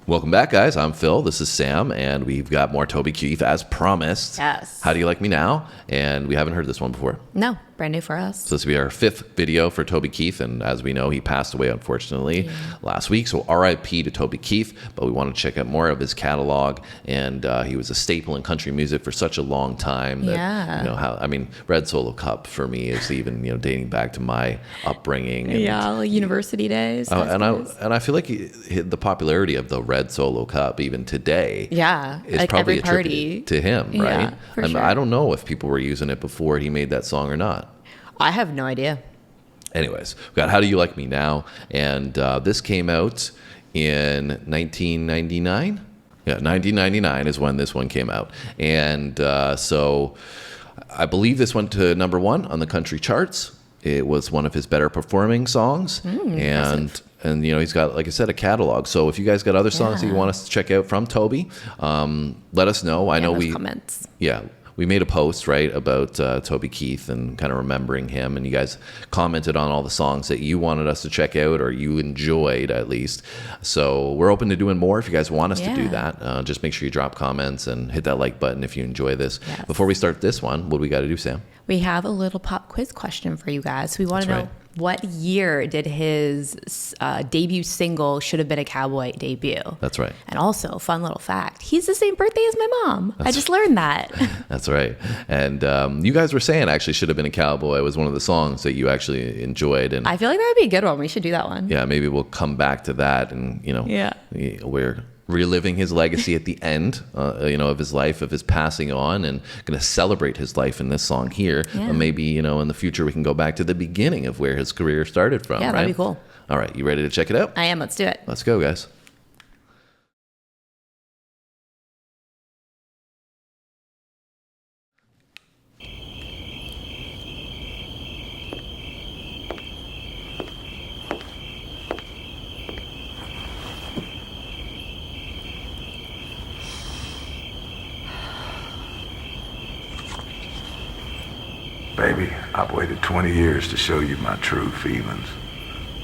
Welcome back, guys. I'm Phil. This is Sam, and we've got more Toby Keith as promised. Yes. How Do You Like Me Now? And we haven't heard this one before. No, brand new for us. So this will be our 5th video for Toby Keith, and as we know, he passed away, unfortunately, last week. So RIP to Toby Keith, but we want to check out more of his catalog, and he was a staple in country music for such a long time that, Red Solo Cup for me is even, dating back to my upbringing. And, like university days. And I feel like the popularity of the Red Solo Cup, even today, is like probably every party attributed to him, right? Yeah, for sure. I don't know if people were using it before he made that song or not. I have no idea. Anyways, we've got How Do You Like Me Now? And this came out in 1999. Yeah, 1999 is when this one came out. And so I believe this went to number 1 on the country charts. It was one of his better performing songs. And he's got, like I said, a catalog. So if you guys got other songs that you want us to check out from Toby, let us know. I know comments. We made a post, right, about Toby Keith and kind of remembering him. And you guys commented on all the songs that you wanted us to check out or you enjoyed, at least. So we're open to doing more if you guys want us to do that. Just make sure you drop comments and hit that like button if you enjoy this. Yes. Before we start this one, what do we got to do, Sam? We have a little pop quiz question for you guys. We want to know what year did his debut single Should Have Been a Cowboy debut? That's right. And also, fun little fact, he's the same birthday as my mom. I just learned that. That's right. And you guys were saying actually Should Have Been a Cowboy was one of the songs that you actually enjoyed. And I feel like that would be a good one. We should do that one. Yeah, maybe we'll come back to that and, we're reliving his legacy at the end, of his life, of his passing on, and going to celebrate his life in this song here. Yeah. And maybe, in the future we can go back to the beginning of where his career started from. Yeah, right? that'd be cool. All right, you ready to check it out? I am. Let's do it. Let's go, guys. Baby, I've waited 20 years to show you my true feelings.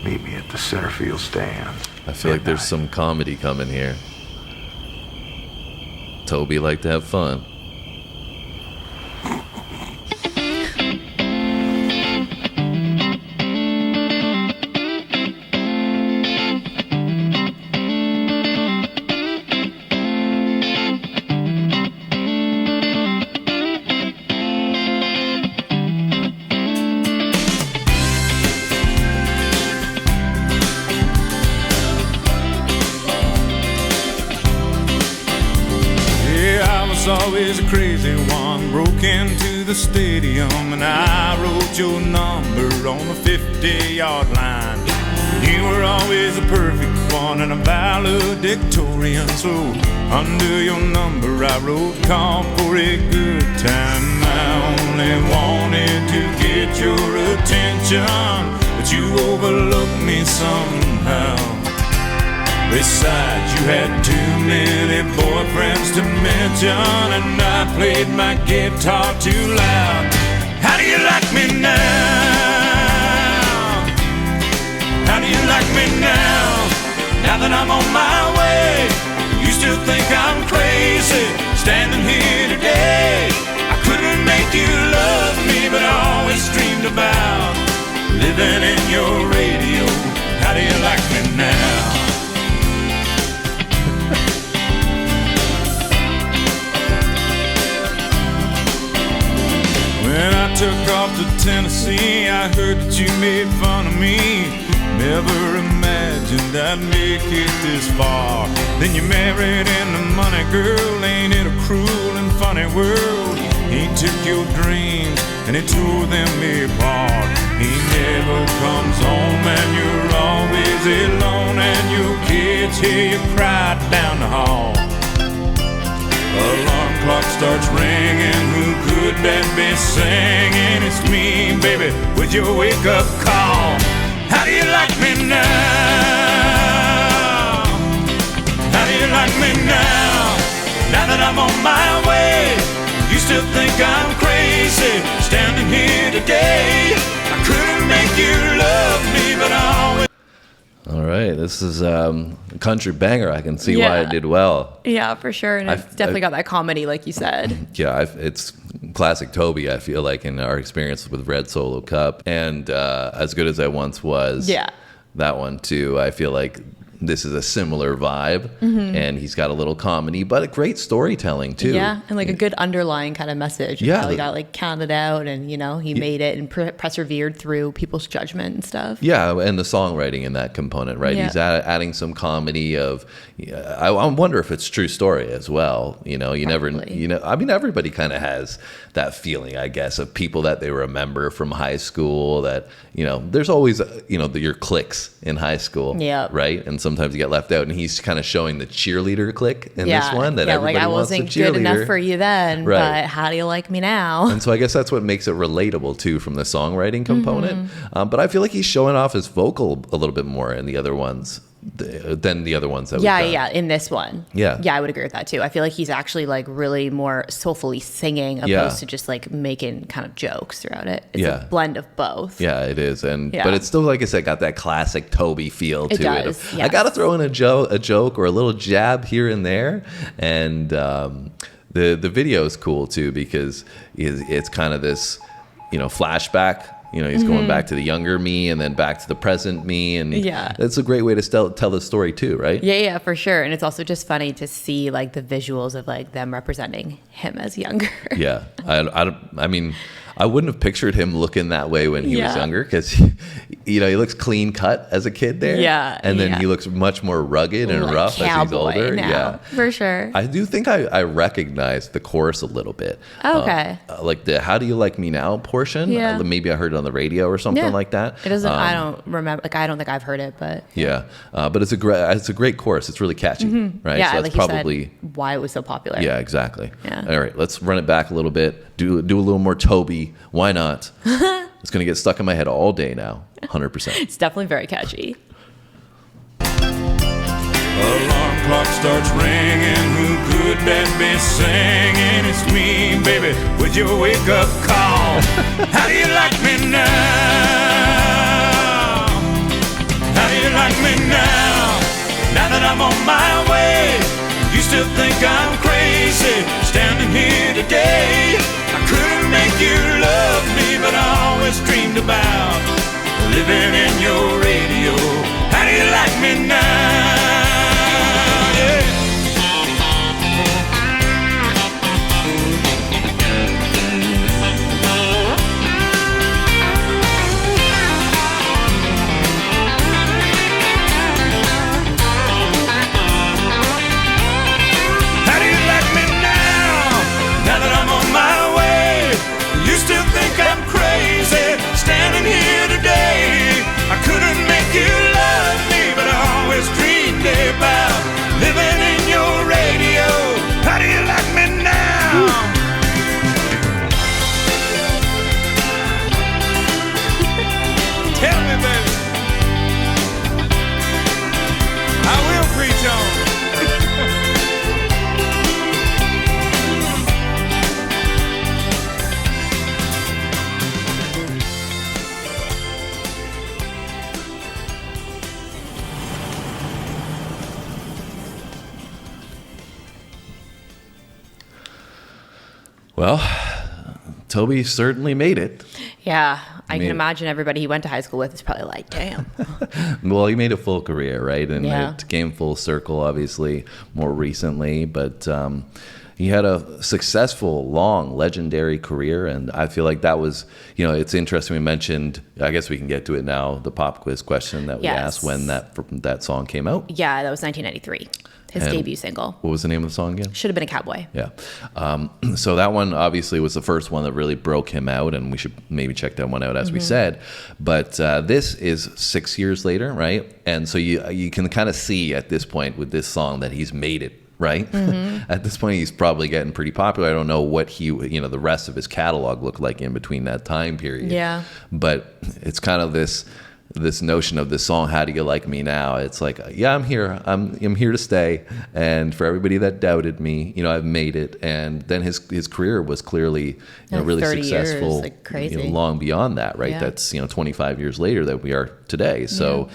Meet me at the center field stand. I feel like there's some comedy coming here. Toby liked to have fun. Always a crazy one, broke into the stadium and I wrote your number on the 50-yard line. You were always a perfect one and a valedictorian, so under your number I wrote call for a good time. I only wanted to get your attention, but you overlooked me somehow. Besides, you had too many boyfriends to mention, and I played my guitar too loud. How do you like me now? How do you like me now? Now that I'm on my way, you still think I'm crazy, standing here today. I couldn't make you love me, but I always dreamed about living in your radio. How do you like me now? When I took off to Tennessee, I heard that you made fun of me. Never imagined I'd make it this far. Then you married into money, girl. Ain't it a cruel and funny world? He took your dreams and he tore them apart. He never comes home and you're always alone, and your kids hear you cry down the hall. Alarm clock starts ringing, who could that be singing? It's me, baby, with your wake-up call. How do you like me now? How do you like me now? Now that I'm on my way, you still think I'm crazy, standing here today. I couldn't make you love me, but I always... All right, this is a country banger. I can see why it did well. Yeah, for sure. And it's definitely got that comedy, like you said. Yeah, it's classic Toby, I feel like, in our experience with Red Solo Cup. And As Good As I Once Was. Yeah. That one, too. I feel like this is a similar vibe. And he's got a little comedy, but a great storytelling, too. Yeah, and like a good underlying kind of message. Yeah. How he got like counted out and, he made it and persevered through people's judgment and stuff. Yeah, and the songwriting in that component, right? Yeah. He's adding some comedy of. I wonder if it's true story as well. You never. I mean, everybody kind of has that feeling, I guess, of people that they remember from high school. That there's always your cliques in high school. Yeah. Right, and sometimes you get left out, and he's kind of showing the cheerleader clique in this one that everybody like I wants wasn't a cheerleader. good enough for you then, Right. but how do you like me now? And so I guess that's what makes it relatable too, from the songwriting component. But I feel like he's showing off his vocal a little bit more in the other ones than the other ones that we've done. In this one. Yeah, I would agree with that too. I feel like he's actually like really more soulfully singing opposed to just like making kind of jokes throughout it. It's a blend of both. Yeah, it is, but it's still, like I said, got that classic Toby feel to it. Does, yes. I gotta throw in a joke or a little jab here and there, and the video is cool too because it's kind of this flashback. He's going back to the younger me and then back to the present me. And it's a great way to tell the story too, right? Yeah, for sure. And it's also just funny to see like the visuals of like them representing him as younger. Yeah. I mean, I wouldn't have pictured him looking that way when he was younger because, he looks clean cut as a kid there. Yeah. And then he looks much more rugged and like rough as he's older. Now, yeah. For sure. I do think I recognize the chorus a little bit. Okay. Like the "How Do You Like Me Now" portion. Yeah. Maybe I heard it on the radio or something like that. It doesn't. I don't remember. Like I don't think I've heard it, but yeah. But it's a great chorus. It's really catchy, right? Yeah, so like that's probably you said, why it was so popular. Yeah, exactly. Yeah. All right, let's run it back a little bit. Do a little more Toby. Why not? It's gonna get stuck in my head all day now. 100%. It's definitely very catchy. Alarm clock starts ringing. Who could that be singing? It's me, baby, with your wake up call. How do you like me now? How do you like me now? Now that I'm on my way, you still think I'm crazy standing here today. I couldn't make you love me, but I always dreamed about living in your radio. How do you like me now? Yeah. How do you like me now? Now that I'm on my way, you still think I'm crazy standing here today. I couldn't make you love me, but I always dreamed about living in your radio. How do you like me now? Tell me, baby. I will preach on. Well, Toby certainly made it. Yeah, I mean- can imagine everybody he went to high school with is probably like, damn. Well, he made a full career, right? And Yeah. it came full circle, obviously, more recently. But he had a successful, long, legendary career. And I feel like that was, it's interesting. We mentioned, I guess we can get to it now, the pop quiz question that we Yes. asked when that song came out. Yeah, that was 1993. His And debut single. What was the name of the song again? Should have been a cowboy. Yeah. So that one obviously was the first one that really broke him out, and we should maybe check that one out, as we said. But this is 6 years later, right? And so you can kind of see at this point with this song that he's made it, right? At this point, he's probably getting pretty popular. I don't know what the rest of his catalog looked like in between that time period. Yeah. But it's kind of this notion of this song, How Do You Like Me Now? It's like, yeah, I'm here. I'm here to stay. And for everybody that doubted me, I've made it. And then his career was clearly Yeah, really 30 years, successful, like crazy. long beyond that, right? Yeah. That's 25 years later that we are today. So,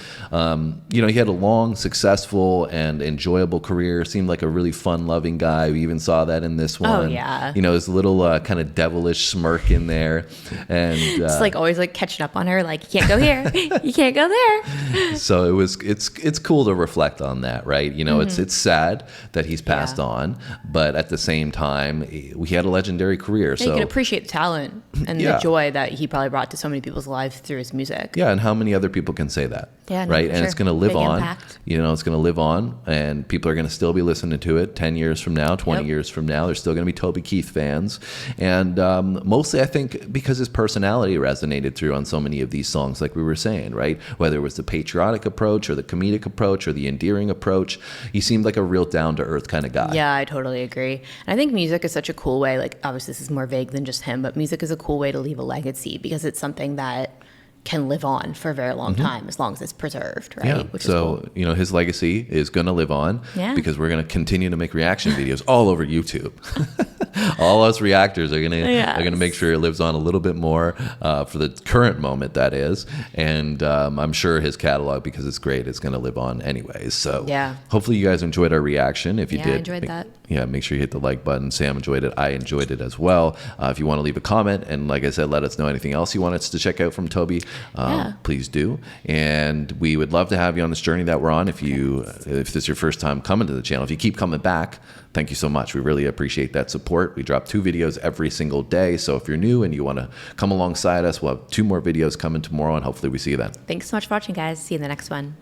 you know, he had a long, successful, and enjoyable career. Seemed like a really fun-loving guy. We even saw that in this one. Oh, yeah. You know, his little kind of devilish smirk in there. And It's like always like catching up on her, like, you can't go here, you can't go there. so it's cool to reflect on that, right? You know, it's sad that he's passed on, but at the same time, he had a legendary career. Yeah, So you can appreciate the talent and the joy that he probably brought to so many people's lives through his music. yeah, and how many other people can say that? Yeah, no, right. for And it's sure. going to live Big on. impact. You know, it's going to live on, and people are going to still be listening to it 10 years from now, 20 Yep. years from now. There's still going to be Toby Keith fans, and mostly I think because his personality resonated through on so many of these songs, like we were saying, right? Whether it was the patriotic approach or the comedic approach or the endearing approach, he seemed like a real down to earth kind of guy. Yeah, I totally agree. And I think music is such a cool way, like obviously this is more vague than just him, but music is a cool way to leave a legacy because it's something that can live on for a very long time as long as it's preserved, right? Yeah. Which is So, cool. you know, his legacy is going to live on because we're going to continue to make reaction videos all over YouTube. All us reactors are going to make sure it lives on a little bit more for the current moment, that is. And I'm sure his catalog, because it's great, is going to live on anyways. So hopefully you guys enjoyed our reaction. If you did, I enjoyed that. Yeah, make sure you hit the like button. Sam enjoyed it. I enjoyed it as well. If you want to leave a comment and, like I said, let us know anything else you want us to check out from Toby, please do. And we would love to have you on this journey that we're on. If this is your first time coming to the channel, if you keep coming back, thank you so much. We really appreciate that support. We drop 2 videos every single day. So if you're new and you want to come alongside us, we'll have 2 more videos coming tomorrow, and hopefully we see you then. Thanks so much for watching, guys. See you in the next one.